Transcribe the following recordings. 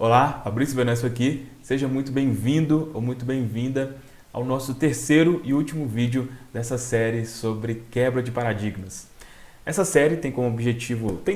Olá, Fabrício Venâncio aqui. Seja muito bem-vindo ou muito bem-vinda ao nosso terceiro e último vídeo dessa série sobre quebra de paradigmas. Essa série tem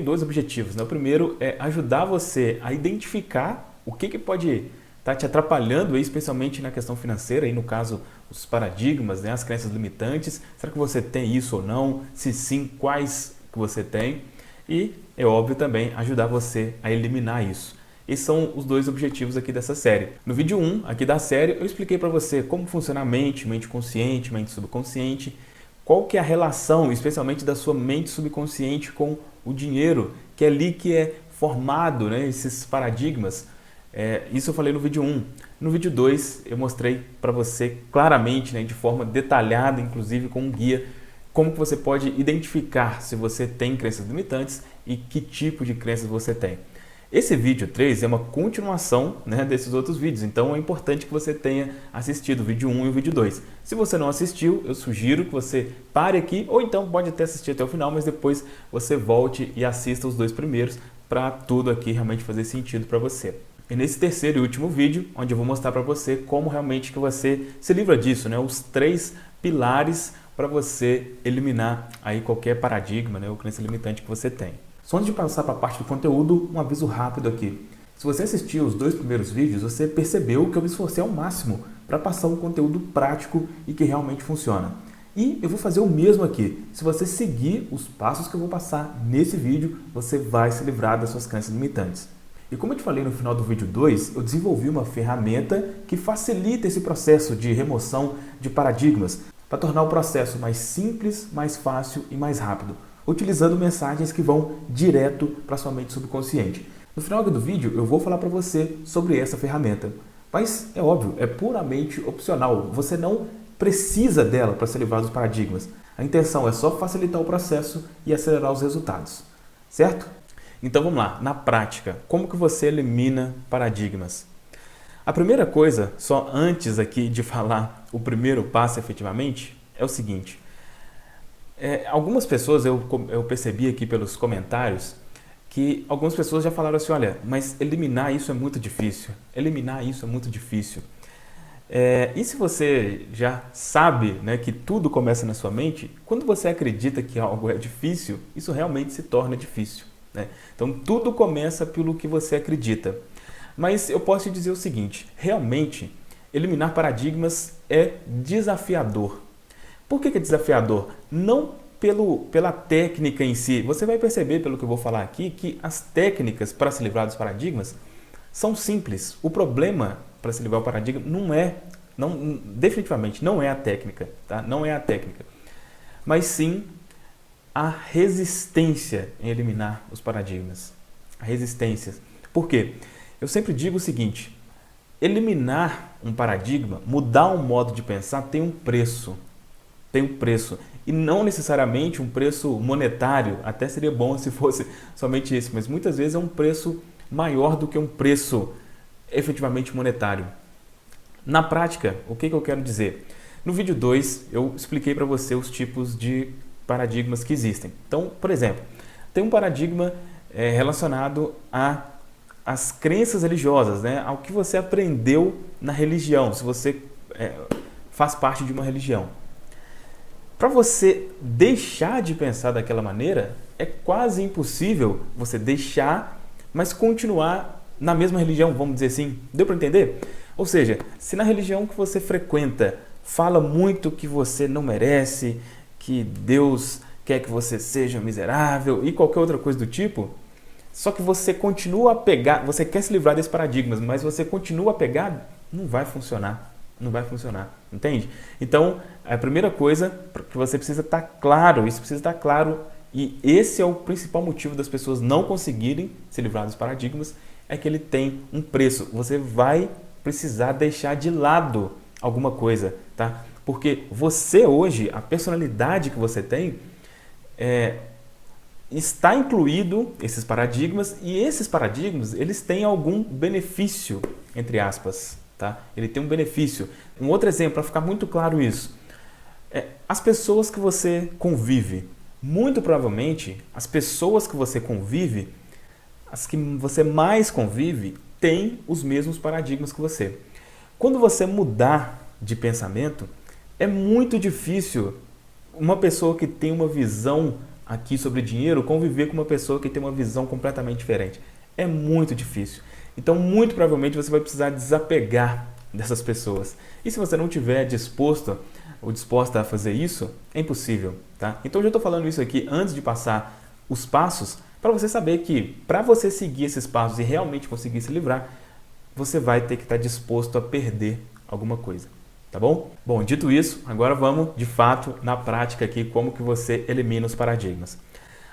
dois objetivos, né? O primeiro é ajudar você a identificar o que pode estar te atrapalhando, especialmente na questão financeira, aí no caso os paradigmas, né? As crenças limitantes. Será que você tem isso ou não? Se sim, quais que você tem? E é óbvio também ajudar você a eliminar isso. Esses são os dois objetivos aqui dessa série. No vídeo 1 aqui da série eu expliquei para você como funciona a mente consciente, mente subconsciente, qual que é a relação, especialmente da sua mente subconsciente com o dinheiro, que é ali que é formado, né, esses paradigmas. Isso eu falei no vídeo 1. No vídeo 2 eu mostrei para você claramente, né, de forma detalhada, inclusive com um guia, como que você pode identificar se você tem crenças limitantes e que tipo de crenças você tem. Esse vídeo 3 é uma continuação, né, desses outros vídeos, então é importante que você tenha assistido o vídeo 1 e o vídeo 2. Se você não assistiu, eu sugiro que você pare aqui, ou então pode até assistir até o final, mas depois você volte e assista os dois primeiros para tudo aqui realmente fazer sentido para você. E nesse terceiro e último vídeo, onde eu vou mostrar para você como realmente que você se livra disso, né, os 3 pilares para você eliminar aí qualquer paradigma, né, ou crença limitante que você tem. Só antes de passar para a parte do conteúdo, um aviso rápido aqui. Se você assistiu os 2 primeiros vídeos, você percebeu que eu me esforcei ao máximo para passar um conteúdo prático e que realmente funciona. E eu vou fazer o mesmo aqui. Se você seguir os passos que eu vou passar nesse vídeo, você vai se livrar das suas crenças limitantes. E como eu te falei no final do vídeo 2, eu desenvolvi uma ferramenta que facilita esse processo de remoção de paradigmas para tornar o processo mais simples, mais fácil e mais rápido, utilizando mensagens que vão direto para sua mente subconsciente. No final do vídeo eu vou falar para você sobre essa ferramenta, mas é óbvio, é puramente opcional, você não precisa dela para se livrar dos paradigmas. A intenção é só facilitar o processo e acelerar os resultados, certo? Então vamos lá, na prática, como que você elimina paradigmas? A primeira coisa, só antes aqui de falar o primeiro passo efetivamente, é o seguinte. Algumas pessoas, eu percebi aqui pelos comentários, que algumas pessoas já falaram assim, olha, mas eliminar isso é muito difícil, eliminar isso é muito difícil. E se você já sabe, né, que tudo começa na sua mente, quando você acredita que algo é difícil, isso realmente se torna difícil, né? Então tudo começa pelo que você acredita. Mas eu posso te dizer o seguinte, realmente eliminar paradigmas é desafiador. Por que é desafiador? Não pela técnica em si. Você vai perceber, pelo que eu vou falar aqui, que as técnicas para se livrar dos paradigmas são simples. O problema para se livrar do paradigma definitivamente não é a técnica, tá? Não é a técnica, mas sim a resistência em eliminar os paradigmas. A resistência. Por quê? Eu sempre digo o seguinte, eliminar um paradigma, mudar um modo de pensar tem um preço. Tem um preço. E não necessariamente um preço monetário, até seria bom se fosse somente isso, mas muitas vezes é um preço maior do que um preço efetivamente monetário. Na prática, o que eu quero dizer? No vídeo 2, eu expliquei para você os tipos de paradigmas que existem. Então, por exemplo, tem um paradigma relacionado às crenças religiosas, né? Ao que você aprendeu na religião, se você faz parte de uma religião. Para você deixar de pensar daquela maneira, é quase impossível você deixar, mas continuar na mesma religião, vamos dizer assim. Deu para entender? Ou seja, se na religião que você frequenta fala muito que você não merece, que Deus quer que você seja miserável e qualquer outra coisa do tipo, só que você continua apegado, você quer se livrar desses paradigmas, mas você continua apegado, não vai funcionar. Não vai funcionar, entende? Então, a primeira coisa que você precisa estar claro, isso precisa estar claro, e esse é o principal motivo das pessoas não conseguirem se livrar dos paradigmas, é que ele tem um preço. Você vai precisar deixar de lado alguma coisa, tá? Porque você hoje, a personalidade que você tem, está incluído esses paradigmas, e esses paradigmas, eles têm algum benefício, entre aspas. Tá? Ele tem um benefício. Um outro exemplo, para ficar muito claro isso, as pessoas que você convive, muito provavelmente as pessoas que você convive, as que você mais convive, tem os mesmos paradigmas que você. Quando você mudar de pensamento, é muito difícil uma pessoa que tem uma visão aqui sobre dinheiro conviver com uma pessoa que tem uma visão completamente diferente. É muito difícil. Então, muito provavelmente, você vai precisar desapegar dessas pessoas. E se você não estiver disposto ou disposta a fazer isso, é impossível, tá? Então, eu já estou falando isso aqui antes de passar os passos, para você saber que, para você seguir esses passos e realmente conseguir se livrar, você vai ter que estar disposto a perder alguma coisa, tá bom? Bom, dito isso, agora vamos, de fato, na prática aqui, como que você elimina os paradigmas.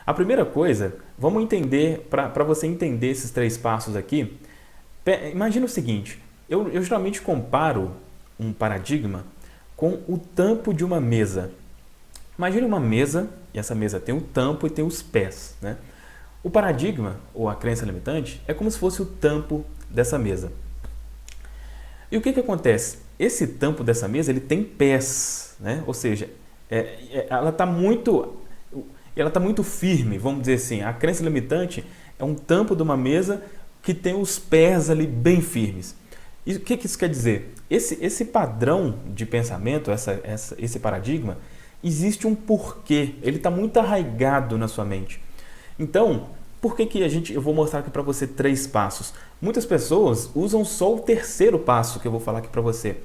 A primeira coisa, vamos entender, para você entender esses 3 passos aqui, imagina o seguinte, eu geralmente comparo um paradigma com o tampo de uma mesa. Imagine uma mesa, e essa mesa tem o tampo e tem os pés, né? O paradigma, ou a crença limitante, é como se fosse o tampo dessa mesa. E o que acontece? Esse tampo dessa mesa, ele tem pés, né? Ou seja, ela está muito firme, vamos dizer assim. A crença limitante é um tampo de uma mesa que tem os pés ali bem firmes. E o que isso quer dizer? Esse padrão de pensamento, esse paradigma, existe um porquê, ele está muito arraigado na sua mente. Então, por que eu vou mostrar aqui para você 3 passos? Muitas pessoas usam só o 3º passo que eu vou falar aqui para você.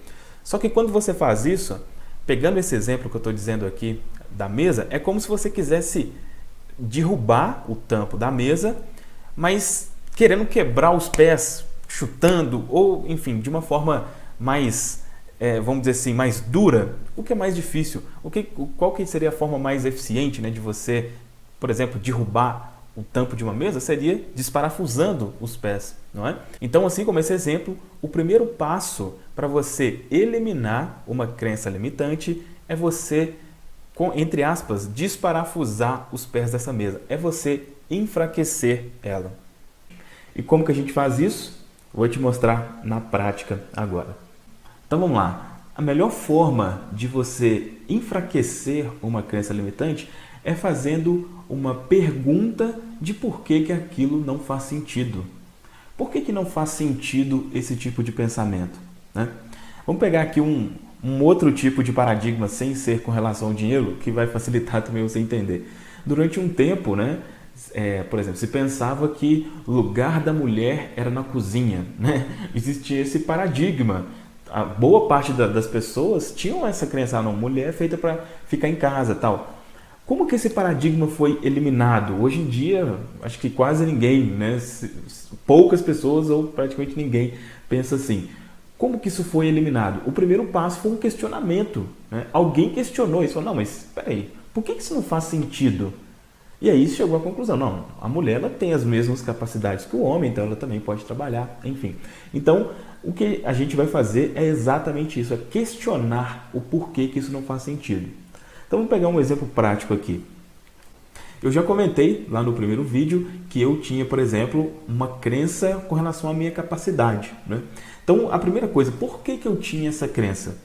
Só que quando você faz isso, pegando esse exemplo que eu estou dizendo aqui da mesa, é como se você quisesse derrubar o tampo da mesa, mas querendo quebrar os pés, chutando, ou enfim, de uma forma mais, vamos dizer assim, mais dura. O que é mais difícil? Qual que seria a forma mais eficiente, né, de você, por exemplo, derrubar o tampo de uma mesa? Seria desparafusando os pés, não é? Então, assim como esse exemplo, o primeiro passo para você eliminar uma crença limitante é você, entre aspas, desparafusar os pés dessa mesa. É você enfraquecer ela. E como que a gente faz isso? Vou te mostrar na prática agora. Então vamos lá. A melhor forma de você enfraquecer uma crença limitante é fazendo uma pergunta de por que aquilo não faz sentido. Por que não faz sentido esse tipo de pensamento, né? Vamos pegar aqui um outro tipo de paradigma sem ser com relação ao dinheiro, que vai facilitar também você entender. Durante um tempo, né, por exemplo, se pensava que o lugar da mulher era na cozinha, né? Existia esse paradigma. A boa parte das pessoas tinham essa crença, não, mulher é feita para ficar em casa, tal. Como que esse paradigma foi eliminado? Hoje em dia, acho que quase ninguém, né? Poucas pessoas ou praticamente ninguém pensa assim. Como que isso foi eliminado? O primeiro passo foi um questionamento, né? Alguém questionou isso, falou, não, mas espera aí, por que isso não faz sentido? E aí chegou à conclusão, não, a mulher ela tem as mesmas capacidades que o homem, então ela também pode trabalhar, enfim. Então, o que a gente vai fazer é exatamente isso, é questionar o porquê que isso não faz sentido. Então, vamos pegar um exemplo prático aqui. Eu já comentei lá no primeiro vídeo que eu tinha, por exemplo, uma crença com relação à minha capacidade, né? Então, a primeira coisa, por que eu tinha essa crença?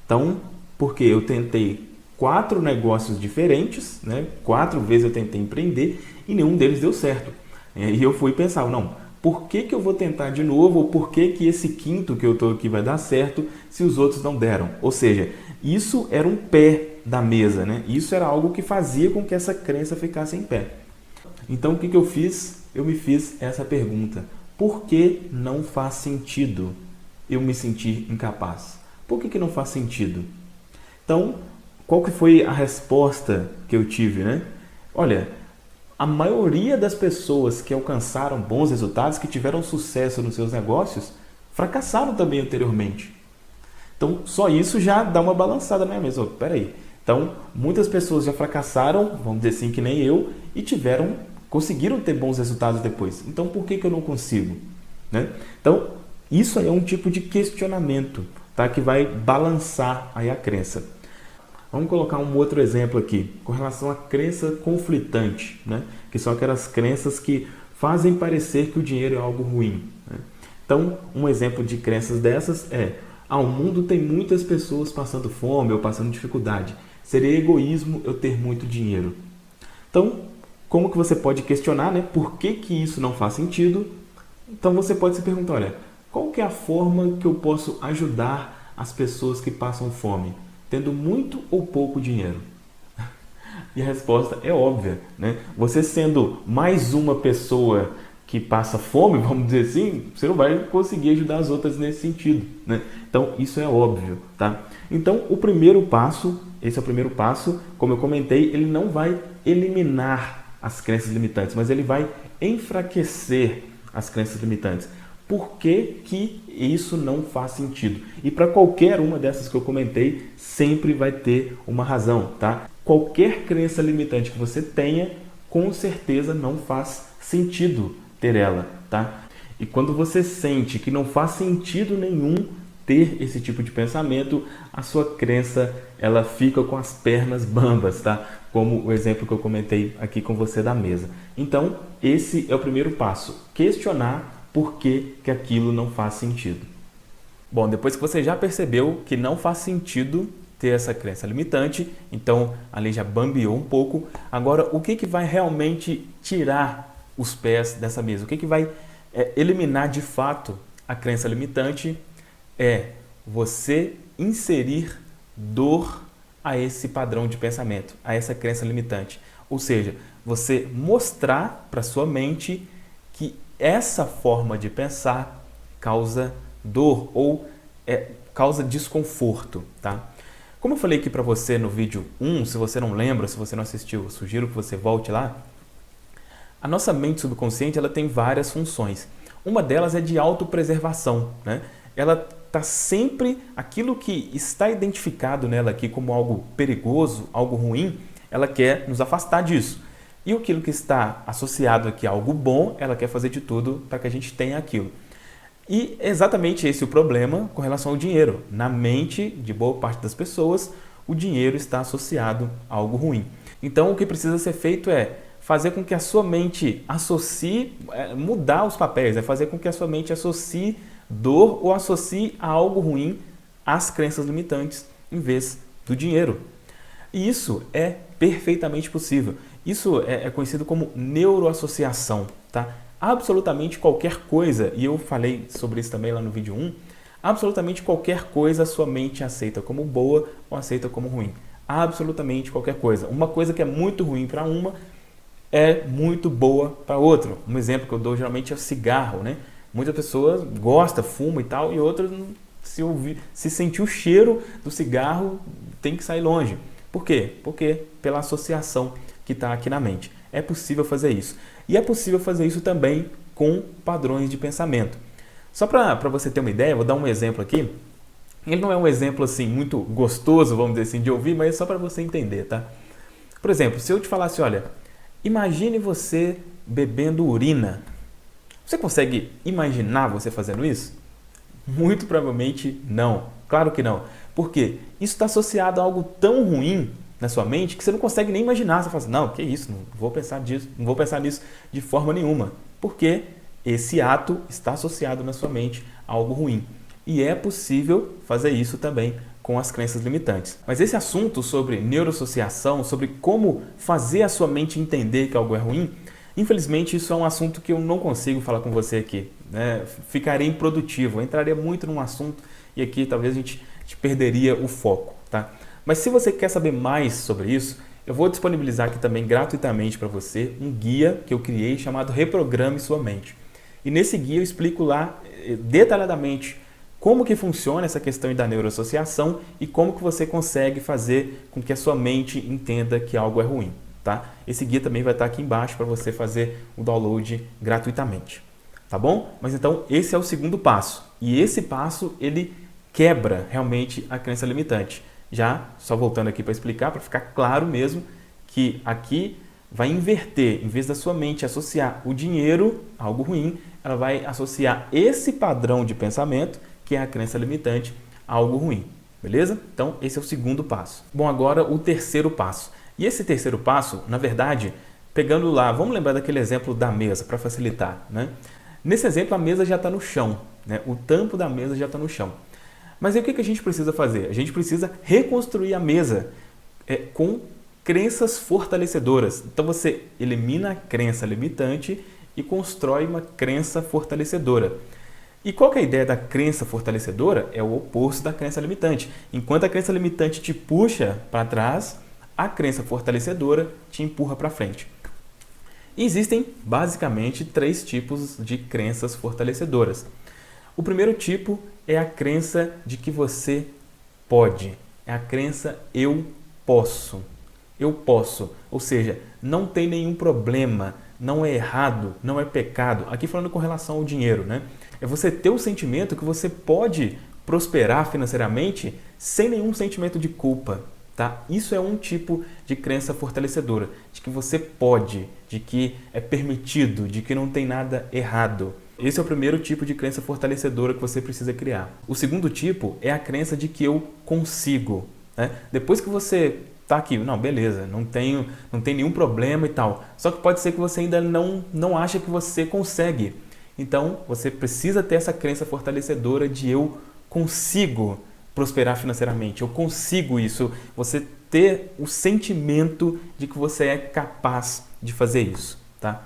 Então, porque eu tentei 4 negócios diferentes, né? 4 vezes eu tentei empreender e nenhum deles deu certo. E eu fui pensar, não, por que eu vou tentar de novo? Ou por que esse 5º que eu estou aqui vai dar certo se os outros não deram? Ou seja, isso era um pé da mesa, né? Isso era algo que fazia com que essa crença ficasse em pé. Então, o que eu fiz? Eu me fiz essa pergunta. Por que não faz sentido eu me sentir incapaz? Por que não faz sentido? Então, qual que foi a resposta que eu tive, né? Olha, a maioria das pessoas que alcançaram bons resultados, que tiveram sucesso nos seus negócios, fracassaram também anteriormente. Então, só isso já dá uma balançada na minha mesa. Peraí. Então, muitas pessoas já fracassaram, vamos dizer assim, que nem eu, e conseguiram ter bons resultados depois. Então, por que eu não consigo? Né? Então, isso é um tipo de questionamento, tá? Que vai balançar aí a crença. Vamos colocar um outro exemplo aqui, com relação à crença conflitante, né? Que são aquelas crenças que fazem parecer que o dinheiro é algo ruim, né? Então, um exemplo de crenças dessas é: o mundo tem muitas pessoas passando fome ou passando dificuldade. Seria egoísmo eu ter muito dinheiro. Então, como que você pode questionar, né? Por que isso não faz sentido? Então você pode se perguntar, olha, qual que é a forma que eu posso ajudar as pessoas que passam fome, tendo muito ou pouco dinheiro? E a resposta é óbvia, né? Você sendo mais uma pessoa que passa fome, vamos dizer assim, você não vai conseguir ajudar as outras nesse sentido, né? Então, isso é óbvio, tá? Então, o primeiro passo, esse é o primeiro passo, como eu comentei, ele não vai eliminar as crenças limitantes, mas ele vai enfraquecer as crenças limitantes. Por que que isso não faz sentido? E para qualquer uma dessas que eu comentei, sempre vai ter uma razão, tá? Qualquer crença limitante que você tenha, com certeza não faz sentido ter ela, tá? E quando você sente que não faz sentido nenhum ter esse tipo de pensamento, a sua crença, ela fica com as pernas bambas, tá? Como o exemplo que eu comentei aqui com você da mesa. Então, esse é o primeiro passo, questionar por que que aquilo não faz sentido. Bom, depois que você já percebeu que não faz sentido ter essa crença limitante, então ali já bambeou um pouco. Agora, o que que vai realmente tirar os pés dessa mesa? O que que vai eliminar de fato a crença limitante? É você inserir dor a esse padrão de pensamento, a essa crença limitante. Ou seja, você mostrar para sua mente que essa forma de pensar causa dor ou causa desconforto, tá? Como eu falei aqui para você no vídeo 1, se você não lembra, se você não assistiu, eu sugiro que você volte lá. A nossa mente subconsciente, ela tem várias funções. Uma delas é de autopreservação, né? Ela está sempre, aquilo que está identificado nela aqui como algo perigoso, algo ruim, ela quer nos afastar disso. E aquilo que está associado aqui a algo bom, ela quer fazer de tudo para que a gente tenha aquilo. E é exatamente esse o problema com relação ao dinheiro. Na mente de boa parte das pessoas, o dinheiro está associado a algo ruim. Então, o que precisa ser feito é fazer com que a sua mente associe, mudar os papéis, fazer com que a sua mente associe dor ou associe a algo ruim às crenças limitantes, em vez do dinheiro. E isso é perfeitamente possível. Isso é conhecido como neuroassociação, tá? Absolutamente qualquer coisa, e eu falei sobre isso também lá no vídeo 1, absolutamente qualquer coisa a sua mente aceita como boa ou aceita como ruim. Absolutamente qualquer coisa. Uma coisa que é muito ruim para uma é muito boa para outra. Um exemplo que eu dou geralmente é o cigarro, né? Muitas pessoas gostam, fumam e tal, e outras, se sentir o cheiro do cigarro, tem que sair longe. Por quê? Porque pela associação que está aqui na mente. É possível fazer isso. E é possível fazer isso também com padrões de pensamento. Só para você ter uma ideia, vou dar um exemplo aqui. Ele não é um exemplo assim muito gostoso, vamos dizer assim, de ouvir, mas é só para você entender, tá? Por exemplo, se eu te falasse, olha, imagine você bebendo urina. Você consegue imaginar você fazendo isso? Muito provavelmente não. Claro que não. Por quê? Isso está associado a algo tão ruim na sua mente que você não consegue nem imaginar. Você fala assim, não, que isso, não vou pensar nisso de forma nenhuma. Porque esse ato está associado na sua mente a algo ruim. E é possível fazer isso também com as crenças limitantes. Mas esse assunto sobre neuroassociação, sobre como fazer a sua mente entender que algo é ruim, infelizmente isso é um assunto que eu não consigo falar com você aqui, né? Ficaria improdutivo, eu entraria muito num assunto e aqui talvez a gente perderia o foco, tá? Mas se você quer saber mais sobre isso, eu vou disponibilizar aqui também gratuitamente para você um guia que eu criei chamado Reprograme Sua Mente. E nesse guia eu explico lá detalhadamente como que funciona essa questão da neuroassociação e como que você consegue fazer com que a sua mente entenda que algo é ruim, tá? Esse guia também vai estar aqui embaixo para você fazer o download gratuitamente, tá bom? Mas então esse é o segundo passo e esse passo ele quebra realmente a crença limitante. Já, só voltando aqui para explicar, para ficar claro mesmo, que aqui vai inverter, em vez da sua mente associar o dinheiro a algo ruim, ela vai associar esse padrão de pensamento, que é a crença limitante, a algo ruim, beleza? Então, esse é o segundo passo. Bom, agora o terceiro passo. E esse terceiro passo, na verdade, pegando lá, vamos lembrar daquele exemplo da mesa, para facilitar, né? Nesse exemplo, a mesa já está no chão, né? O tampo da mesa já está no chão. Mas aí o que a gente precisa fazer? A gente precisa reconstruir a mesa com crenças fortalecedoras. Então você elimina a crença limitante e constrói uma crença fortalecedora. E qual que é a ideia da crença fortalecedora? É o oposto da crença limitante. Enquanto a crença limitante te puxa para trás, a crença fortalecedora te empurra para frente. E existem basicamente 3 tipos de crenças fortalecedoras. O primeiro tipo é a crença de que você pode. É a crença eu posso. Eu posso. Ou seja, não tem nenhum problema, não é errado, não é pecado. Aqui falando com relação ao dinheiro, né? É você ter o sentimento que você pode prosperar financeiramente sem nenhum sentimento de culpa. Tá? Isso é um tipo de crença fortalecedora, de que você pode, de que é permitido, de que não tem nada errado. Esse é o primeiro tipo de crença fortalecedora que você precisa criar. O segundo tipo é a crença de que eu consigo. Né? Depois que você está aqui, não, beleza, não tem nenhum problema e tal. Só que pode ser que você ainda não acha que você consegue. Então, você precisa ter essa crença fortalecedora de eu consigo prosperar financeiramente, eu consigo isso. Você ter o sentimento de que você é capaz de fazer isso. Tá?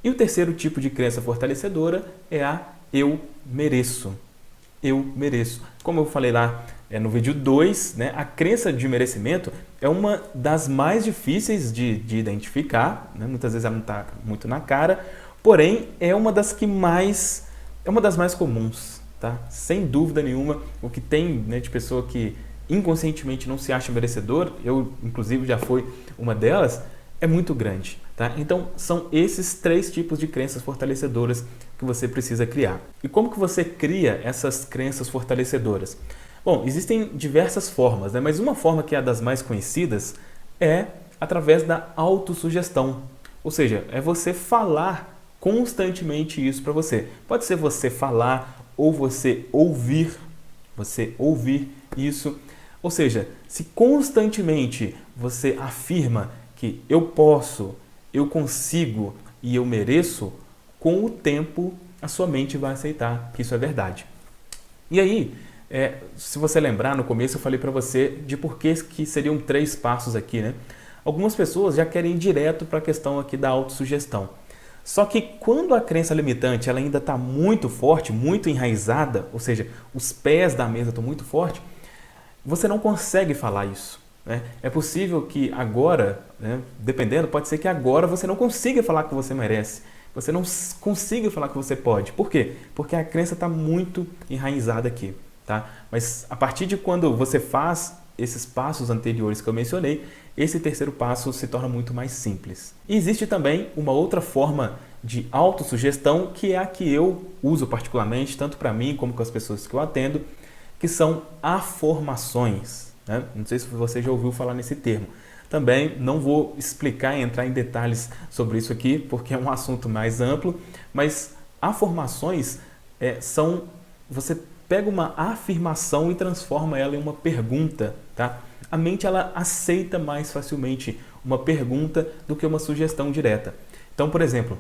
E o terceiro tipo de crença fortalecedora é a eu mereço. Eu mereço. Como eu falei lá no vídeo 2, né, a crença de merecimento é uma das mais difíceis de identificar. Né? Muitas vezes ela não está muito na cara, porém é uma das mais comuns. Tá? Sem dúvida nenhuma, o que tem, né, de pessoa que inconscientemente não se acha merecedor, eu inclusive já fui uma delas, é muito grande. Tá? Então são esses 3 tipos de crenças fortalecedoras que você precisa criar. E como que você cria essas crenças fortalecedoras? Bom, existem diversas formas, né? Mas uma forma que é a das mais conhecidas é através da autossugestão. Ou seja, é você falar constantemente isso para você. Pode ser você falar ou você ouvir isso. Ou seja, se constantemente você afirma que eu posso, eu consigo e eu mereço, com o tempo a sua mente vai aceitar que isso é verdade. E aí, se você lembrar, no começo eu falei para você de por que seriam 3 passos aqui, né? Algumas pessoas já querem ir direto para a questão aqui da autossugestão. Só que quando a crença limitante ela ainda está muito forte, muito enraizada, ou seja, os pés da mesa estão muito fortes, você não consegue falar isso. Né? É possível que agora, né, dependendo, pode ser que agora você não consiga falar que você merece, você não consiga falar que você pode. Por quê? Porque a crença está muito enraizada aqui. Tá? Mas a partir de quando você faz esses passos anteriores que eu mencionei, esse terceiro passo se torna muito mais simples. E existe também uma outra forma de autossugestão, que é a que eu uso particularmente, tanto para mim como com as pessoas que eu atendo, que são afirmações. Né? Não sei se você já ouviu falar nesse termo. Também não vou explicar e entrar em detalhes sobre isso aqui, porque é um assunto mais amplo, mas afirmações são... Você pega uma afirmação e transforma ela em uma pergunta, tá? A mente ela aceita mais facilmente uma pergunta do que uma sugestão direta. Então, por exemplo,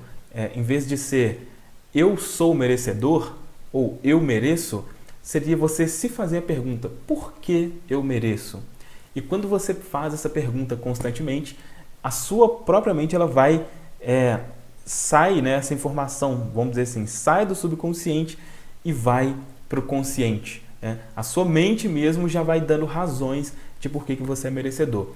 em vez de ser eu sou merecedor ou eu mereço, seria você se fazer a pergunta, por que eu mereço? E quando você faz essa pergunta constantemente, a sua própria mente ela vai sai, né, essa informação, vamos dizer assim, sai do subconsciente e vai para o consciente. Né? A sua mente mesmo já vai dando razões de por que você é merecedor.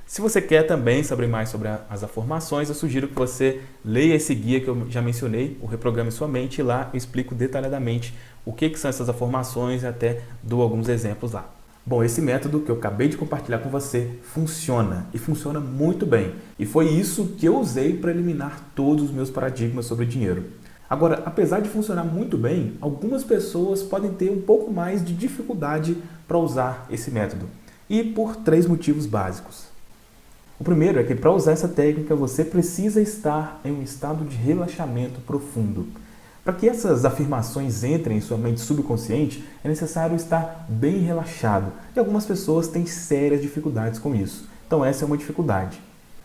Se você quer também saber mais sobre as afirmações, eu sugiro que você leia esse guia que eu já mencionei, o Reprograme Sua Mente, e lá eu explico detalhadamente o que são essas afirmações e até dou alguns exemplos lá. Bom, esse método que eu acabei de compartilhar com você funciona e funciona muito bem. E foi isso que eu usei para eliminar todos os meus paradigmas sobre dinheiro. Agora, apesar de funcionar muito bem, algumas pessoas podem ter um pouco mais de dificuldade para usar esse método. E por 3 motivos básicos. O primeiro é que para usar essa técnica você precisa estar em um estado de relaxamento profundo. Para que essas afirmações entrem em sua mente subconsciente, é necessário estar bem relaxado. E algumas pessoas têm sérias dificuldades com isso. Então essa é uma dificuldade.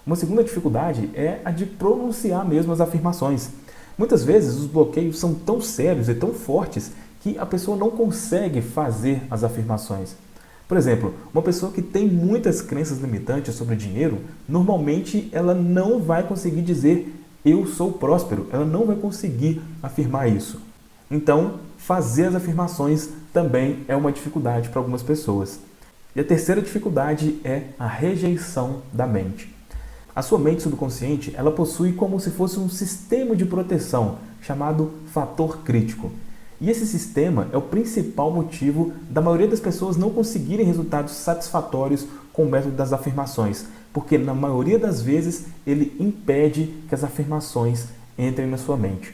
Uma segunda dificuldade é a de pronunciar mesmo as afirmações. Muitas vezes os bloqueios são tão sérios e tão fortes que a pessoa não consegue fazer as afirmações. Por exemplo, uma pessoa que tem muitas crenças limitantes sobre dinheiro, normalmente ela não vai conseguir dizer eu sou próspero, ela não vai conseguir afirmar isso. Então, fazer as afirmações também é uma dificuldade para algumas pessoas. E a terceira dificuldade é a rejeição da mente. A sua mente subconsciente, ela possui como se fosse um sistema de proteção chamado fator crítico. E esse sistema é o principal motivo da maioria das pessoas não conseguirem resultados satisfatórios com o método das afirmações, porque na maioria das vezes ele impede que as afirmações entrem na sua mente.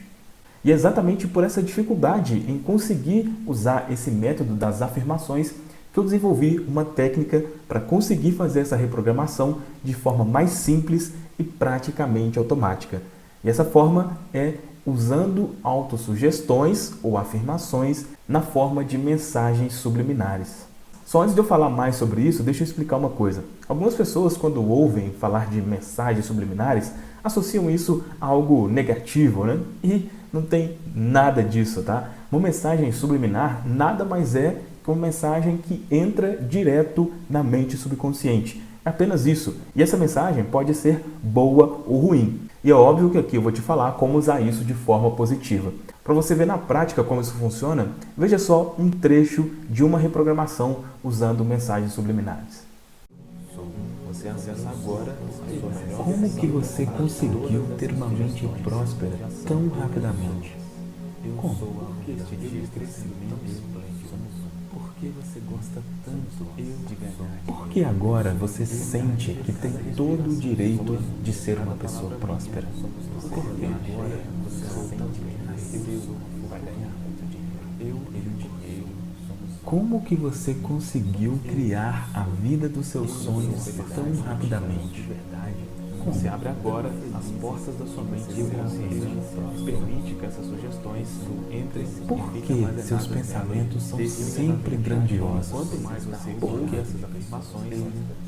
E é exatamente por essa dificuldade em conseguir usar esse método das afirmações que eu desenvolvi uma técnica para conseguir fazer essa reprogramação de forma mais simples e praticamente automática. E essa forma é usando autossugestões ou afirmações na forma de mensagens subliminares. Só antes de eu falar mais sobre isso, deixa eu explicar uma coisa. Algumas pessoas, quando ouvem falar de mensagens subliminares, associam isso a algo negativo, né? E não tem nada disso, tá? Uma mensagem subliminar nada mais é que uma mensagem que entra direto na mente subconsciente. É apenas isso. E essa mensagem pode ser boa ou ruim. E é óbvio que aqui eu vou te falar como usar isso de forma positiva. Para você ver na prática como isso funciona, veja só um trecho de uma reprogramação usando mensagens subliminares. Você acessa agora a sua melhor. Como que você conseguiu ter uma mente próspera tão rapidamente? Como? Porque este dia crescimento esplêndido. Por que você gosta tanto de ganhar? Por que agora você sente que tem todo o direito de ser uma pessoa próspera? Por que agora você sente que nasceu vai ganhar muito dinheiro? Eu e o dinheiro somos. Como que você conseguiu criar a vida dos seus sonhos tão rapidamente? Você abre agora as portas da sua mente subconsciente e permite que essas sugestões entrem. Por que seus pensamentos são sempre grandiosos? Quanto mais você coloca essas afirmações,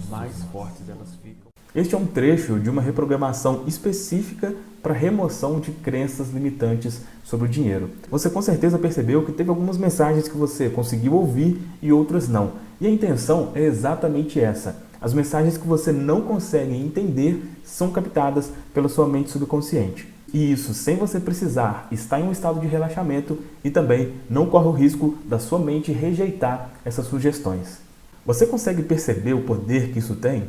mais fortes elas ficam. Este é um trecho de uma reprogramação específica para remoção de crenças limitantes sobre o dinheiro. Você com certeza percebeu que teve algumas mensagens que você conseguiu ouvir e outras não. E a intenção é exatamente essa. As mensagens que você não consegue entender são captadas pela sua mente subconsciente. E isso sem você precisar estar em um estado de relaxamento e também não corre o risco da sua mente rejeitar essas sugestões. Você consegue perceber o poder que isso tem?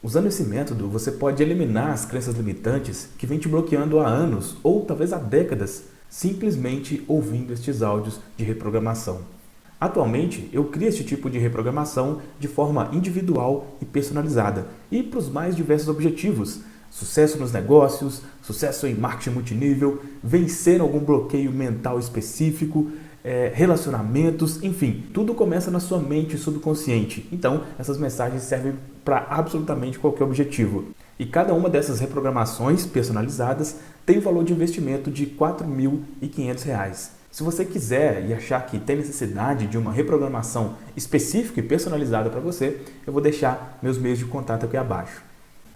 Usando esse método, você pode eliminar as crenças limitantes que vêm te bloqueando há anos ou talvez há décadas, simplesmente ouvindo estes áudios de reprogramação. Atualmente, eu crio este tipo de reprogramação de forma individual e personalizada e para os mais diversos objetivos: sucesso nos negócios, sucesso em marketing multinível, vencer algum bloqueio mental específico, relacionamentos, enfim, tudo começa na sua mente subconsciente. Então, essas mensagens servem para absolutamente qualquer objetivo. E cada uma dessas reprogramações personalizadas tem um valor de investimento de R$ 4.500. Se você quiser e achar que tem necessidade de uma reprogramação específica e personalizada para você, eu vou deixar meus meios de contato aqui abaixo.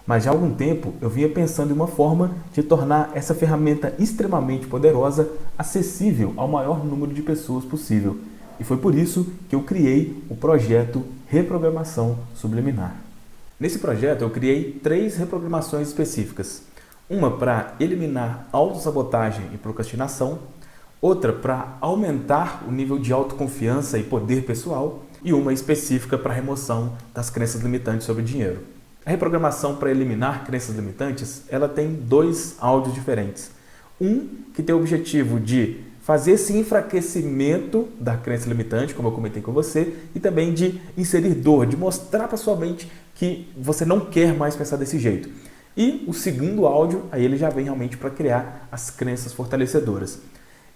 Mas já há algum tempo eu vinha pensando em uma forma de tornar essa ferramenta extremamente poderosa acessível ao maior número de pessoas possível. E foi por isso que eu criei o projeto Reprogramação Subliminar. Nesse projeto eu criei 3 reprogramações específicas. Uma para eliminar autossabotagem e procrastinação, outra para aumentar o nível de autoconfiança e poder pessoal e uma específica para remoção das crenças limitantes sobre dinheiro. A reprogramação para eliminar crenças limitantes, ela tem 2 áudios diferentes. Um que tem o objetivo de fazer esse enfraquecimento da crença limitante, como eu comentei com você, e também de inserir dor, de mostrar para sua mente que você não quer mais pensar desse jeito. E o segundo áudio, aí ele já vem realmente para criar as crenças fortalecedoras.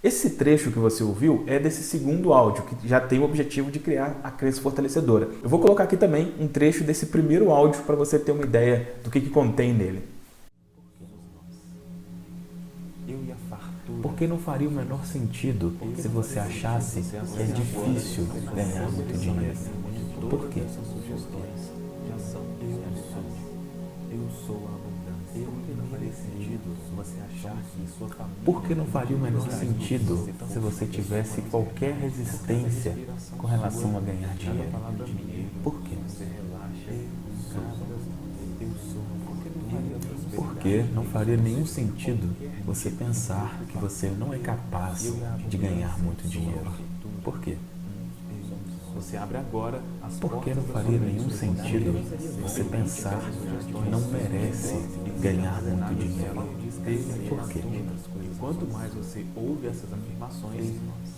Esse trecho que você ouviu é desse segundo áudio, que já tem o objetivo de criar a crença fortalecedora. Eu vou colocar aqui também um trecho desse primeiro áudio para você ter uma ideia do que contém nele. Porque não faria o menor sentido se você achasse que é difícil ganhar muito dinheiro. Por quê? Porque não faria o menor sentido se você tivesse qualquer resistência com relação a ganhar dinheiro. Por quê? Porque não faria nenhum sentido você pensar que você não é capaz de ganhar muito dinheiro. Por quê? Você abre agora as Porque não faria nenhum sentido você pensar que não merece ganhar muito dinheiro. Por quê? Quanto mais você ouve essas afirmações,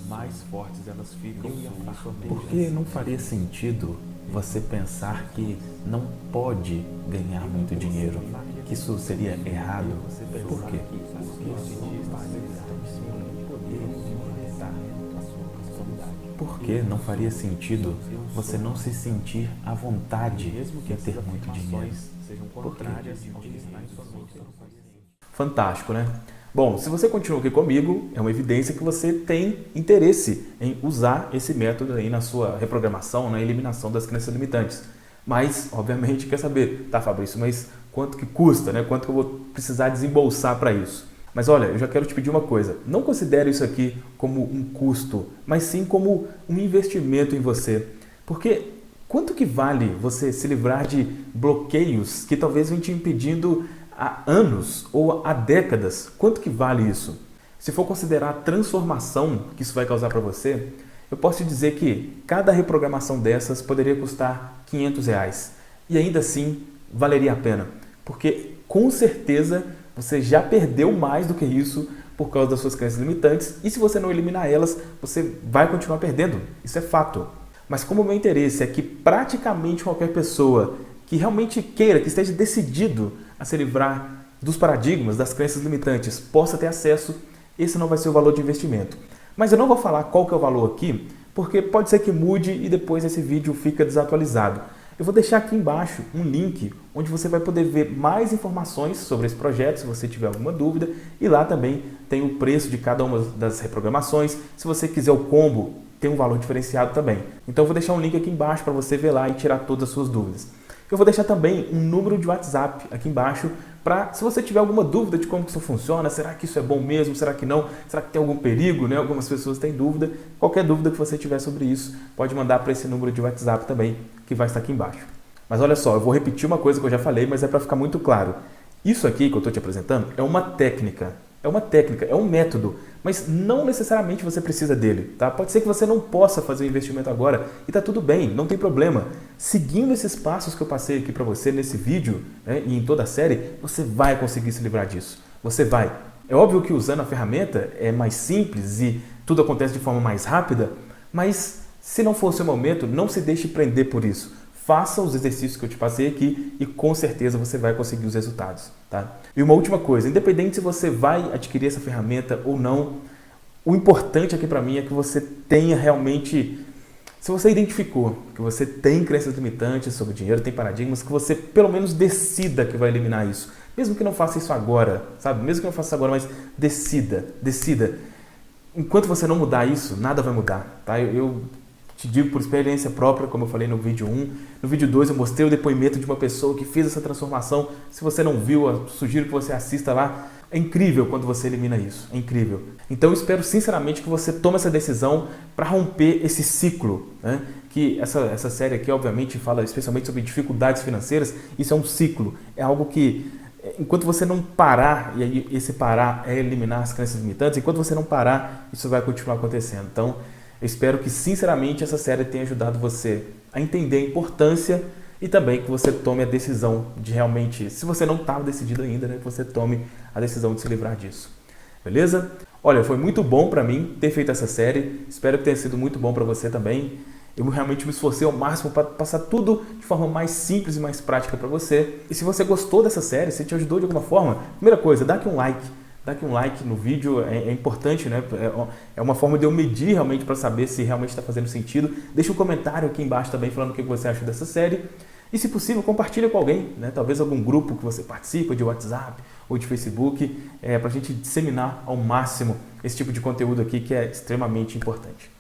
mais fortes elas ficam na sua mente. Porque não faria sentido você pensar que não pode ganhar muito dinheiro, que isso seria errado. Por quê? Porque não faria sentido você não se sentir à vontade em ter muito dinheiro. Por quê? Fantástico, né? Bom, se você continua aqui comigo, é uma evidência que você tem interesse em usar esse método aí na sua reprogramação, na eliminação das crenças limitantes. Mas, obviamente, quer saber, tá, Fabrício, mas quanto que custa, né? Quanto que eu vou precisar desembolsar para isso? Mas olha, eu já quero te pedir uma coisa, não considere isso aqui como um custo, mas sim como um investimento em você. Porque quanto que vale você se livrar de bloqueios que talvez venham te impedindo há anos ou há décadas? Quanto que vale isso? Se for considerar a transformação que isso vai causar para você, eu posso te dizer que cada reprogramação dessas poderia custar R$500 e ainda assim valeria a pena, porque com certeza você já perdeu mais do que isso por causa das suas crenças limitantes e se você não eliminar elas, você vai continuar perdendo, isso é fato. Mas como o meu interesse é que praticamente qualquer pessoa que realmente queira, que esteja decidido a se livrar dos paradigmas, das crenças limitantes, possa ter acesso, esse não vai ser o valor de investimento. Mas eu não vou falar qual que é o valor aqui, porque pode ser que mude e depois esse vídeo fica desatualizado. Eu vou deixar aqui embaixo um link onde você vai poder ver mais informações sobre esse projeto, se você tiver alguma dúvida, e lá também tem o preço de cada uma das reprogramações. Se você quiser o combo, tem um valor diferenciado também. Então eu vou deixar um link aqui embaixo para você ver lá e tirar todas as suas dúvidas. Eu vou deixar também um número de WhatsApp aqui embaixo para, se você tiver alguma dúvida de como que isso funciona, será que isso é bom mesmo, será que não, será que tem algum perigo, né? Algumas pessoas têm dúvida. Qualquer dúvida que você tiver sobre isso, pode mandar para esse número de WhatsApp também, que vai estar aqui embaixo. Mas olha só, eu vou repetir uma coisa que eu já falei, mas é para ficar muito claro. Isso aqui que eu estou te apresentando é uma técnica, é um método, mas não necessariamente você precisa dele, tá? Pode ser que você não possa fazer o investimento agora e tá tudo bem, não tem problema. Seguindo esses passos que eu passei aqui para você nesse vídeo, né, e em toda a série, você vai conseguir se livrar disso. Você vai. É óbvio que usando a ferramenta é mais simples e tudo acontece de forma mais rápida, mas se não for o seu momento, não se deixe prender por isso. Faça os exercícios que eu te passei aqui e com certeza você vai conseguir os resultados, tá? E uma última coisa, independente se você vai adquirir essa ferramenta ou não, o importante aqui para mim é que você tenha realmente, se você identificou que você tem crenças limitantes sobre dinheiro, tem paradigmas, que você pelo menos decida que vai eliminar isso. Mesmo que não faça isso agora, sabe? Mesmo que não faça isso agora, mas decida. Enquanto você não mudar isso, nada vai mudar, tá? Eu te digo por experiência própria, como eu falei no vídeo 1. No vídeo 2 eu mostrei o depoimento de uma pessoa que fez essa transformação. Se você não viu, eu sugiro que você assista lá. É incrível quando você elimina isso, é incrível. Então eu espero sinceramente que você tome essa decisão para romper esse ciclo, né? Que essa série aqui obviamente fala especialmente sobre dificuldades financeiras. Isso é um ciclo, é algo que enquanto você não parar, e aí esse parar é eliminar as crenças limitantes, enquanto você não parar, isso vai continuar acontecendo. Então eu espero que, sinceramente, essa série tenha ajudado você a entender a importância e também que você tome a decisão de realmente, se você não estava decidido ainda, né, que você tome a decisão de se livrar disso. Beleza? Olha, foi muito bom para mim ter feito essa série. Espero que tenha sido muito bom para você também. Eu realmente me esforcei ao máximo para passar tudo de forma mais simples e mais prática para você. E se você gostou dessa série, se te ajudou de alguma forma, primeira coisa, dá aqui um like. Dá aqui um like no vídeo, é importante, né? É uma forma de eu medir realmente para saber se realmente está fazendo sentido. Deixa um comentário aqui embaixo também falando o que você acha dessa série. E se possível, compartilha com alguém, né? Talvez algum grupo que você participa, de WhatsApp ou de Facebook, para a gente disseminar ao máximo esse tipo de conteúdo aqui que é extremamente importante.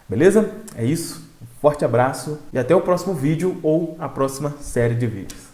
Beleza? É isso. Um forte abraço e até o próximo vídeo ou a próxima série de vídeos.